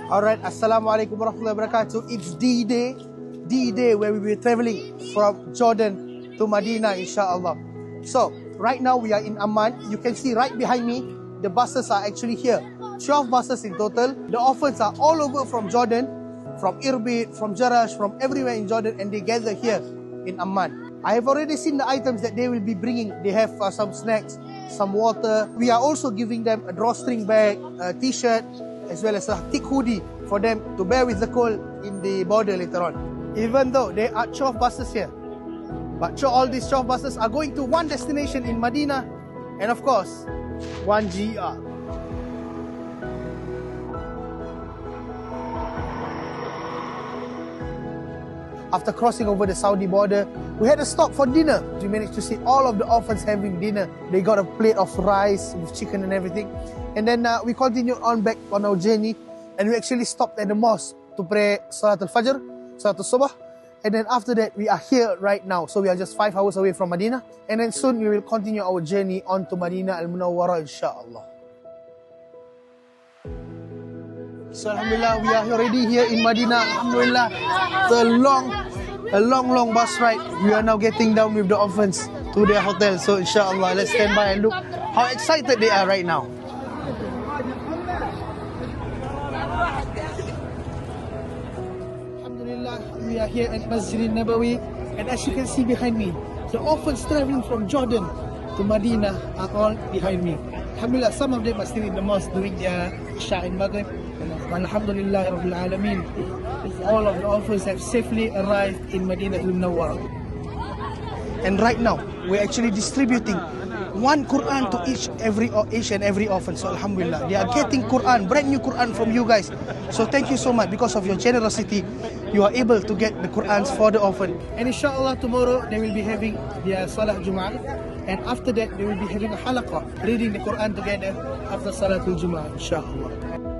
Alright, Assalamualaikum warahmatullahi wabarakatuh. It's D-Day where we will be traveling from Jordan to Medina, inshallah. So, right now we are in Amman. You can see right behind me, the buses are actually here. 12 buses in total. The orphans are all over from Jordan, from Irbid, from Jarash, from everywhere in Jordan, and they gather here in Amman. I have already seen the items that they will be bringing. They have some snacks, some water. We are also giving them a drawstring bag, a t-shirt, as well as a thick hoodie for them to bear with the cold in the border later on. Even though there are 12 buses here, but all these 12 buses are going to one destination in Medina, and of course, one GR. After crossing over the Saudi border, we had a stop for dinner. We managed to see all of the orphans having dinner. They got a plate of rice with chicken and everything. And then we continued on back on our journey, and we actually stopped at the mosque to pray Salat al-Fajr, Salat al-Subh. And then after that, we are here right now. So we are just 5 hours away from Medina. And then soon we will continue our journey on to Medina al-Munawwara, inshallah. So alhamdulillah, we are already here in Medina. Alhamdulillah, a long bus ride. We are now getting down with the orphans to their hotel. So inshallah, let's stand by and look how excited they are right now. Alhamdulillah, we are here at Masjid Nabawi, and as you can see behind me, the orphans traveling from Jordan to Medina are all behind me. Alhamdulillah, some of them are still in the mosque doing their Isha and Maghrib. Alhamdulillah Rabbil Alameen, all of the orphans have safely arrived in Medina al-Munawwara. And right now, we're actually distributing one Quran to each and every orphan. So alhamdulillah, they are getting Quran, brand new Quran from you guys. So thank you so much. Because of your generosity, you are able to get the Qurans for the orphan. And inshallah, tomorrow they will be having their Salah Jum'ah. And after that, they will be having a halaqah, reading the Quran together after Salatul Jum'ah, inshallah.